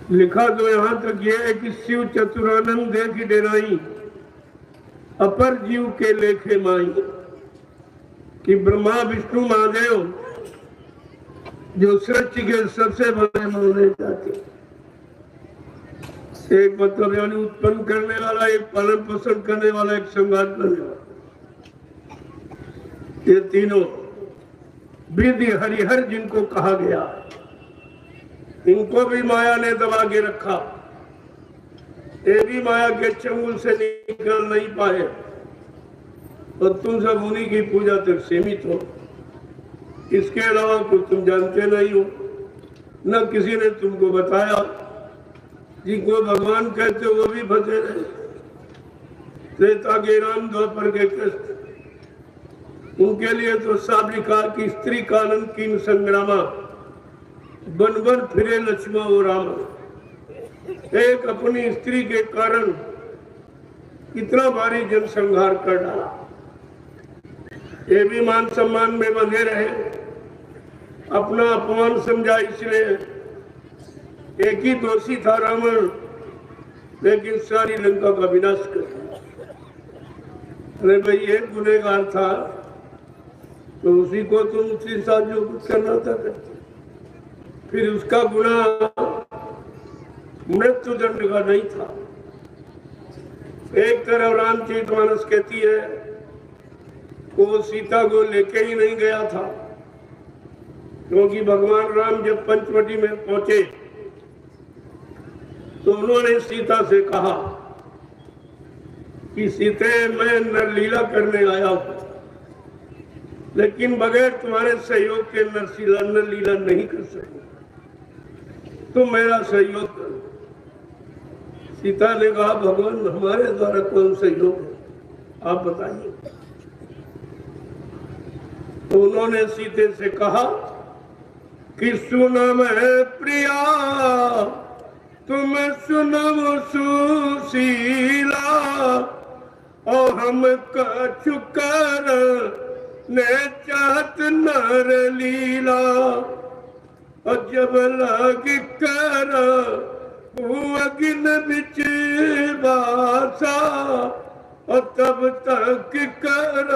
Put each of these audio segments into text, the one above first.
लिखा तो यहाँ तक ये है कि शिव चतुरानंद देख डेराई अपर जीव के लेखे माई, कि ब्रह्मा विष्णु महादेव जो सृष्टि के सबसे बड़े माने जाते, एक मतलब यानी उत्पन्न करने वाला, एक पालन पोषण करने वाला, एक संहार करने वाला, ये तीनों विधि हरिहर जिनको कहा गया, इनको भी माया ने दबा के रखा। ये भी माया के चंगुल से निकल नहीं पाए और तुम सब उन्हीं की पूजा तक सीमित हो। इसके अलावा कुछ तुम जानते नहीं हो, न किसी ने तुमको बताया। जिनको भगवान कहते हो वो भी फंसे रहे। त्रेता के राम, द्वापर के कृष्ण, उनके लिए तो साफ लिखा कि स्त्री कानन कीन संग्रामा, बन बन फिरे लक्ष्मण और राम। एक अपनी स्त्री के कारण कितना भारी जनसंहार कर डाला। ये भी मान सम्मान में बंधे रहे, अपना अपमान समझा। इसलिए एक ही दोषी था रावण, लेकिन सारी लंका का विनाश कर दिया। अरे भाई, एक गुनहगार था तो उसी को तुम उसके साथ जो कुछ करना था करते। फिर उसका गुनाह मृत्यु दंड का नहीं था। एक तरफ रामचरितमानस कहती है वो सीता को लेके ही नहीं गया था, क्योंकि भगवान राम जब पंचवटी में पहुंचे तो उन्होंने सीता से कहा कि सीते, मैं नरलीला करने आया हूं, लेकिन बगैर तुम्हारे सहयोग के नरलीला नहीं कर सकूं, तुम मेरा सहयोग करो। सीता ने कहा, भगवान हमारे द्वारा कौन सहयोग है, आप बताइए। तो उन्होंने सीते से कहा कि सुनम है प्रिया, तुम सुनम सुशीला, और हम कछु कर ने चाहत नर लीला, और जब लग कर अगिन बिच बासा, और तब तक कर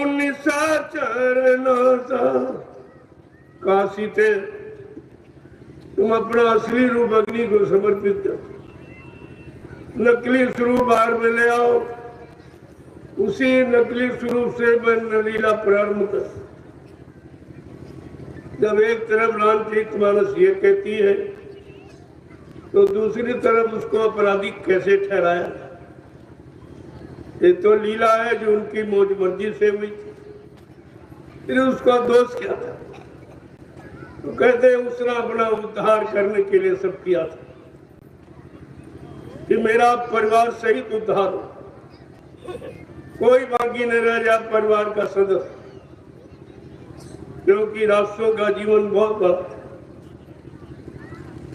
निशाचर नासा। काशी थे तुम अपना असली रूप अग्नि को समर्पित करो, नकली स्वरूप बाहर में ले आओ, उसी नकली स्वरूप से मैं नलीला प्रारंभ कर। जब एक तरफ रामचरितमानस ये कहती है तो दूसरी तरफ उसको अपराधी कैसे ठहराया। ये तो लीला है जो उनकी मौज मर्जी से हुई थी, फिर उसका दोष क्या था। तो कहते हैं उसने अपना उद्धार करने के लिए सब किया था कि मेरा परिवार सहित उद्धार हो, कोई बाकी न रह जाए परिवार का सदस्य, क्योंकि राक्षसों का जीवन बहुत बड़ा है।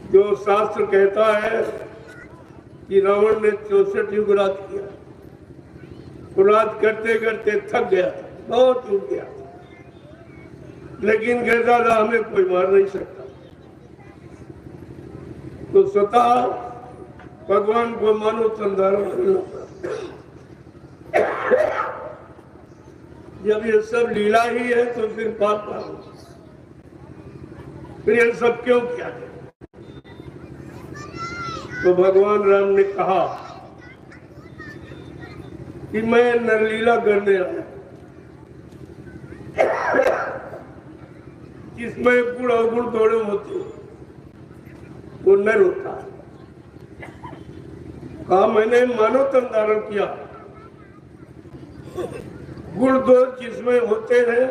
जो शास्त्र कहता है कि रावण ने 64 युग राज किया, राज करते करते थक गया था, बहुत टूट गया था, लेकिन कहता था हमें कोई मार नहीं सकता। तो स्वतः भगवान को मानो संधारण करना पड़ा। जब ये सब लीला ही है तो फिर पाप का, फिर ये सब क्यों किया है। तो भगवान राम ने कहा कि मैं नरलीला करने आया, जिसमें गुण अवगुण दोनों होते वो नर होता है। कहा मैंने मानव तन धारण किया, गुण दोष जिसमें होते हैं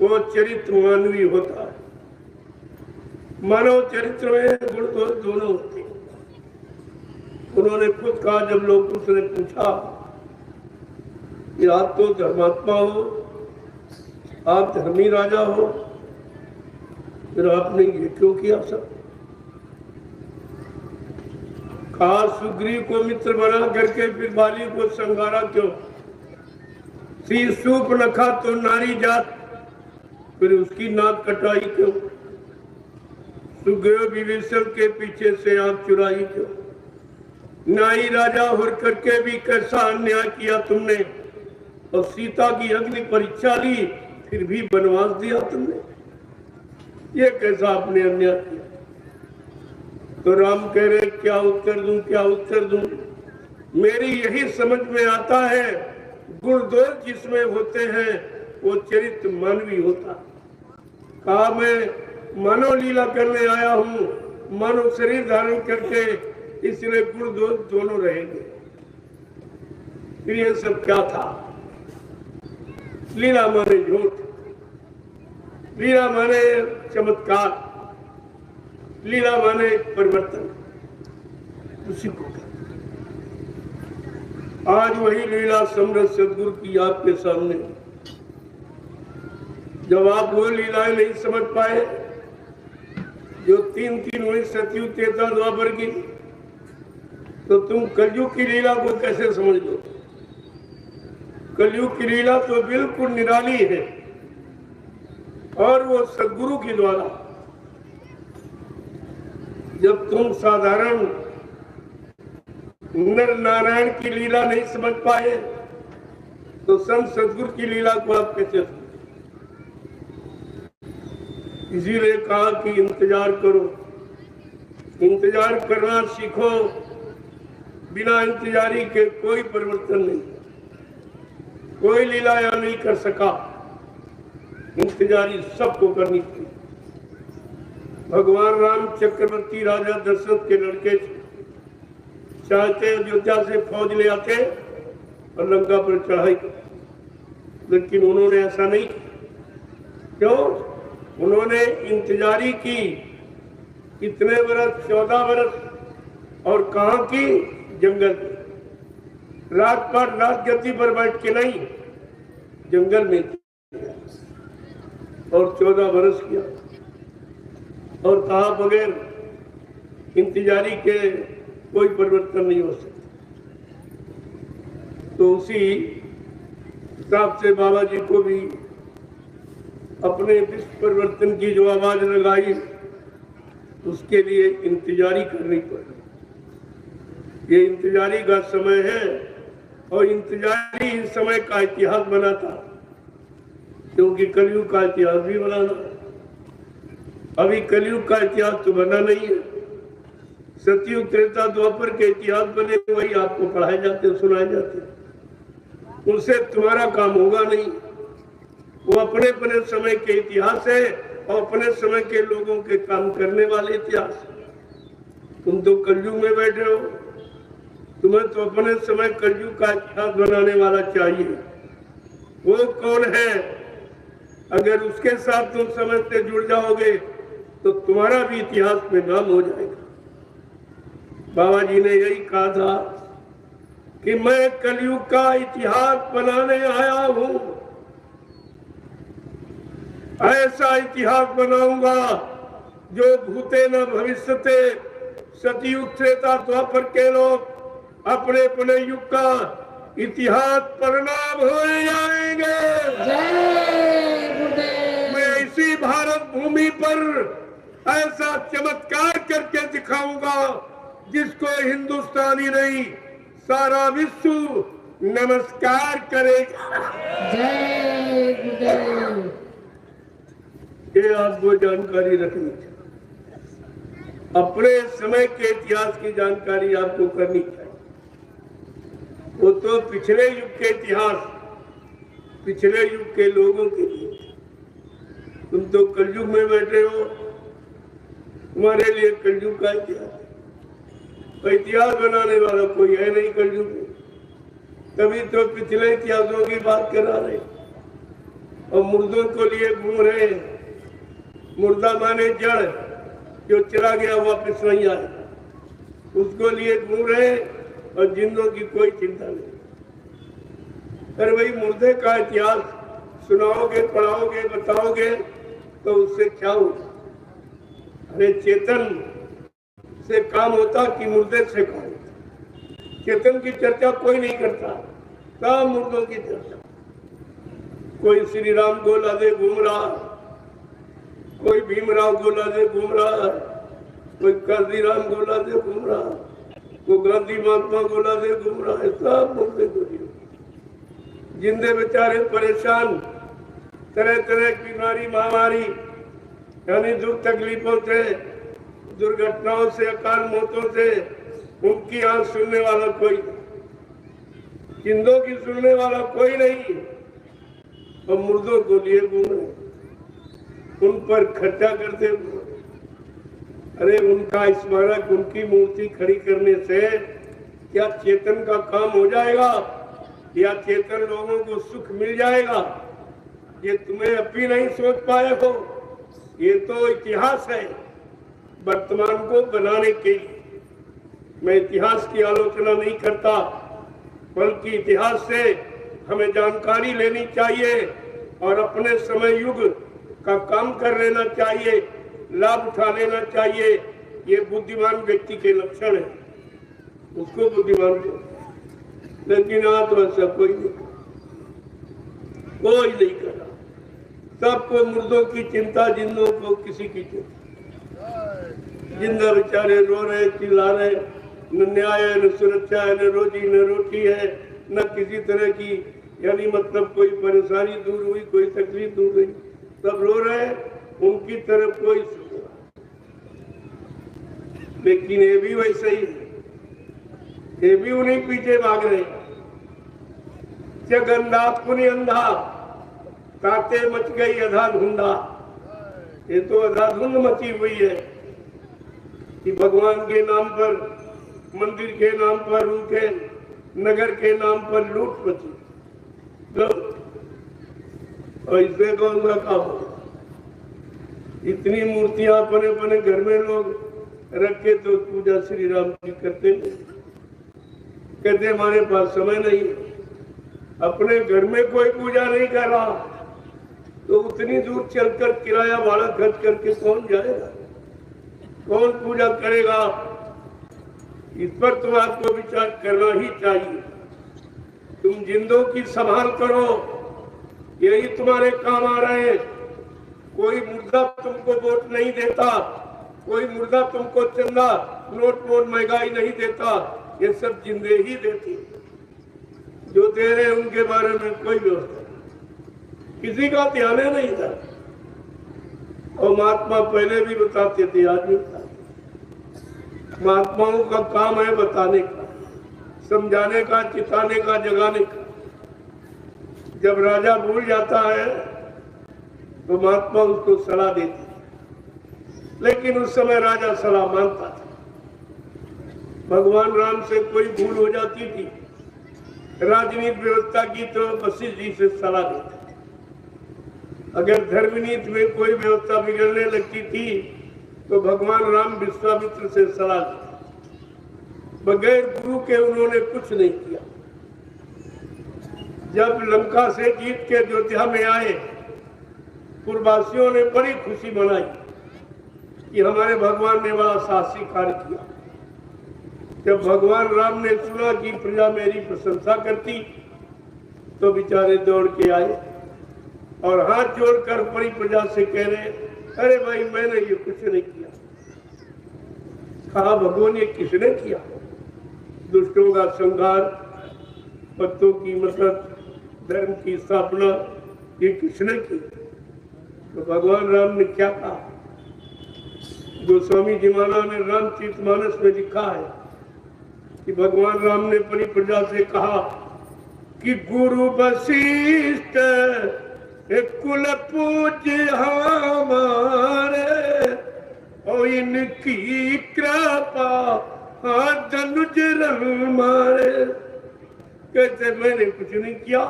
वो चरित्र मानवी होता है। मानव चरित्र में गुण दोष दोनों होते हैं। उन्होंने खुद कहा, जब लोग उसने पूछा कि आप तो धर्मात्मा हो, आप धर्मी राजा हो, फिर आपने ये क्यों किया सब। कहा सुग्रीव को मित्र बना करके फिर बाली को संगारा क्यों। सी सूप नखा तो नारी जात, फिर उसकी नाक कटाई क्यों। सुग्रीव विभीषण के पीछे से आंख चुराई क्यों? नाई राजा होकर करके भी कैसा अन्याय किया तुमने, और सीता की अग्नि परीक्षा ली फिर भी वनवास दिया तुमने। ये कैसा आपने अन्याय किया? तो राम कह रहे क्या उत्तर दूं, क्या उत्तर दूं? मेरी यही समझ में आता है, गुण दोष जिसमें होते हैं वो चरित्र मानवी होता। कहा मैं मानव लीला करने आया हूं, मानव शरीर धारण करके, इसलिए गुण दोष दोनों रहेंगे। फिर ये सब क्या था? लीला माने झूठ, लीला माने चमत्कार, लीला माने परिवर्तन, उसी को आज वही लीला समरथ सदगुरु की आपके सामने। जब आप वो लीलाएं नहीं समझ पाए जो तीन हुई सतयुग त्रेता द्वापर की, तो तुम कलयुग की लीला को कैसे समझ लो? कलयुग की लीला तो बिल्कुल निराली है, और वो सदगुरु के द्वारा। जब तुम साधारण नर नारायण की लीला नहीं समझ पाए, तो संत सदगुरु की लीला को आप कैसे? इसीलिए कहा कि इंतजार करो, इंतजार करना सीखो। बिना इंतजारी के कोई परिवर्तन नहीं, कोई लीला यहाँ नहीं कर सका। इंतजारी सबको करनी थी। भगवान राम चक्रवर्ती राजा दशरथ के लड़के चाहते अयोध्या से फौज ले आते और लंका पर चढ़ाई, लेकिन उन्होंने ऐसा नहीं। क्यों? उन्होंने इंतजारी की। कितने बरस? 14 बरस। और कहां की? जंगल में। राजपाट राजगद्दी पर बैठ के नहीं, जंगल में, और 14 बरस किया। और कहा बगैर इंतजारी के कोई परिवर्तन नहीं हो सकता। तो उसी हिसाब से बाबा जी को भी अपने विश्व परिवर्तन की जो आवाज लगाई, उसके लिए इंतजारी करनी पड़ी। ये इंतजारी का समय है, और इंतजारी इस समय का इतिहास बना था, क्योंकि कलयुग का इतिहास भी बनाना। अभी कलयुग का इतिहास तो बना नहीं है। सतयुग त्रेता द्वापर के इतिहास बने, वही आपको पढ़ाए जाते, सुनाए जाते। उनसे तुम्हारा काम होगा नहीं। वो अपने अपने समय के इतिहास है, और अपने समय के लोगों के काम करने वाले इतिहास। तुम तो कलयुग में बैठे हो, तुम्हें तो अपने समय कलयुग का इतिहास बनाने वाला चाहिए। वो कौन है? अगर उसके साथ तुम समय से जुड़ जाओगे तो तुम्हारा भी इतिहास में नाम हो जाएगा। बाबा जी ने यही कहा था कि मैं कलयुग का इतिहास बनाने आया हूं। ऐसा इतिहास बनाऊंगा जो भूते न भविष्यते। सतयुग त्रेता द्वापर के लोग अपने अपने युग का इतिहास परिणाम हो जाएंगे। मैं इसी भारत भूमि पर ऐसा चमत्कार करके दिखाऊंगा जिसको हिंदुस्तानी नहीं, सारा विश्व नमस्कार करेगा। जय गुरुदेव। ये आपको जानकारी रखनी चाहिए। अपने समय के इतिहास की जानकारी आपको करनी चाहिए। वो तो पिछले युग के इतिहास, पिछले युग के लोगों के लिए। तुम तो कलयुग में बैठे हो, तुम्हारे लिए कलयुग का इतिहास बनाने वाला कोई है नहीं कलयुग में। तभी तो पिछले इतिहासों की बात करा रहे, और मुर्दों को लिए घूम रहे। मुर्दा माने जड़, जो चला गया वापस नहीं आए, उसको लिए घूम रहे, और जिंदों की कोई चिंता नहीं। अरे भाई, मुर्दे का इतिहास सुनाओगे, पढ़ाओगे, बताओगे तो उससे क्या होगा? अरे चेतन से काम होता कि मुर्दे से काम होता? चेतन की चर्चा कोई नहीं करता, सब मुर्दों की चर्चा। कोई श्री राम गोला दे घूम रहा, कोई भीमराव गोला दे घूम रहा, कोई काशीराम गोला से घूम रहा, कोई गांधी महात्मा गोला से घूम रहा है, सब मुर्दे गोली। जिंदे बेचारे परेशान, तरह तरह की बीमारी महामारी यानी दुख तकलीफों से, दुर्घटनाओं से, अकाल मौतों से, उनकी आंख सुनने वाला कोई, जिंदों की सुनने वाला कोई नहीं, और मुर्दों को लिए घूम रहे, उन पर खर्चा करते हुए। अरे उनका स्मारक, उनकी मूर्ति खड़ी करने से क्या चेतन का काम हो जाएगा या चेतन लोगों को सुख मिल जाएगा? ये तुम्हें अभी नहीं सोच पाए हो। ये तो इतिहास है वर्तमान को बनाने के लिए। मैं इतिहास की आलोचना नहीं करता, बल्कि इतिहास से हमें जानकारी लेनी चाहिए और अपने समय युग का काम कर लेना चाहिए, लाभ उठा लेना चाहिए। ये बुद्धिमान व्यक्ति के लक्षण है, उसको बुद्धिमान को। लेकिन आज तो ऐसा कोई नहीं कर रहा। सबको मुर्दों की चिंता, जिंदों को किसी की चिंता। जिंदा बेचारे रो रहे, चिल्ला रहे, न न्याय है, न सुरक्षा है, न रोजी न रोटी है, न किसी तरह की यानी मतलब कोई परेशानी दूर हुई, कोई तकलीफ दूर हुई, सब रो रहे, उनकी तरफ कोई सुन। लेकिन ये भी वैसे ही, ये भी उन्हीं पीछे भाग रहे। जगन्ना पुनि अंधा, ताते मच गई अधाधुंधा। ये तो अधाधुंध मची हुई है कि भगवान के नाम पर, मंदिर के नाम पर, उनके नगर के नाम पर लूट मची। ऐसे कौन सा काम? इतनी मूर्तियां अपने अपने घर में लोग रखे तो पूजा श्री राम की करते नहीं। कहते हमारे पास समय नहीं, अपने घर में कोई पूजा नहीं कर रहा तो उतनी दूर चलकर किराया भाड़ा खर्च करके कौन जाएगा, कौन पूजा करेगा? इस पर तो आपको विचार करना ही चाहिए। तुम जिंदों की संभाल करो, यही तुम्हारे काम आ रहे हैं। कोई मुर्दा तुमको वोट नहीं देता, कोई मुर्दा तुमको चंदा, नोट वोट महंगाई नहीं देता, ये सब जिंदे ही देती। जो दे रहे उनके बारे में कोई व्यवस्था, किसी का ध्यान नहीं था। और महात्मा पहले भी बताते थे, आज भी बताते। महात्माओं का काम है बताने का, समझाने का, चिताने का, जगाने का। जब राजा भूल जाता है तो महात्मा उसको सलाह देते, लेकिन उस समय राजा सलाह मानता था। भगवान राम से कोई भूल हो जाती थी, राजनीति व्यवस्था की, तो वशिष्ठ जी से सलाह देते। अगर धर्मनीति में कोई व्यवस्था बिगड़ने लगती थी तो भगवान राम विश्वामित्र से सलाह लेते। बगैर गुरु के उन्होंने कुछ नहीं किया। जब लंका से जीत के अयोध्या में आए, पूर्ववासियों ने बड़ी खुशी मनाई कि हमारे भगवान ने बड़ा साहसी कार्य किया। जब भगवान राम ने सुना कि प्रजा मेरी प्रशंसा करती तो बेचारे दौड़ के आए और हाथ जोड़कर बड़ी प्रजा से कह रहे, अरे भाई मैंने ये कुछ नहीं किया। कहा भगवान ये किसने किया? दुष्टों का संहार, भक्तों की मदद, धर्म की स्थापना, ये किसने की? तो भगवान राम ने क्या कहा? गोस्वामी जी महाराज ने रामचरितमानस में लिखा है कि भगवान राम ने अपनी प्रजा से कहा कि गुरु वशिष्ठ कुल पूज्य हमारे और इनकी कृपा धनुज मारे। कहते मैंने कुछ नहीं किया,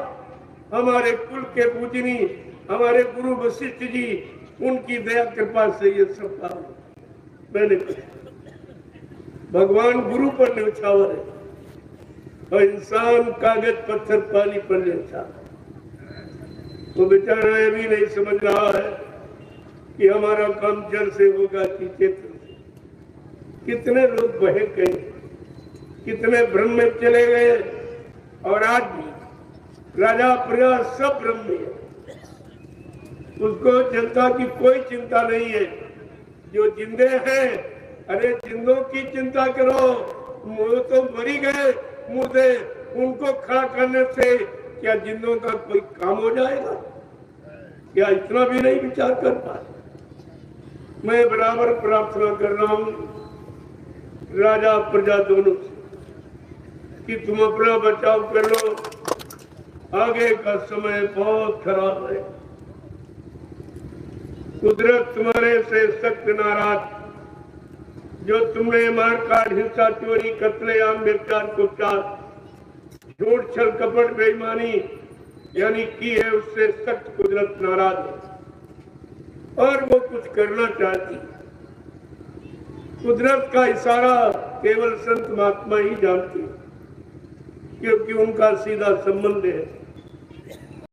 हमारे कुल के पूजनी हमारे गुरु वशिष्ठ जी, उनकी दया कृपा से ये सब काम मैंने किया। भगवान गुरु पर न्यौछावर है और इंसान कागज पत्थर पानी पर न्यौछावर। तो बेचारा ये भी नहीं समझ रहा है कि हमारा काम जल से होगा कि चेतन से। कितने लोग बहक गए, कितने भ्रम में चले गए, और आज भी राजा प्रजा सब भ्रम में है। उसको जनता की कोई चिंता नहीं है। जो जिंदे हैं अरे जिंदों की चिंता करो, वो तो मरी गए मुर्दे, उनको खड़ा करने से क्या जिंदों का कोई काम हो जाएगा? क्या इतना भी नहीं विचार कर पाए? मैं बराबर प्रार्थना कर रहा हूं राजा प्रजा दोनों से कि तुम अपना बचाव कर लो, आगे का समय बहुत खराब है। कुदरत तुम्हारे से सख्त नाराज, जो तुमने मारकाट, हिंसा, चोरी, कत्लेआम, व्यभिचार, कुचार, झूठ, छल, कपट, बेईमानी यानी की है, उससे सख्त कुदरत नाराज है और वो कुछ करना चाहती। कुदरत का इशारा केवल संत महात्मा ही जानते, क्योंकि उनका सीधा संबंध है।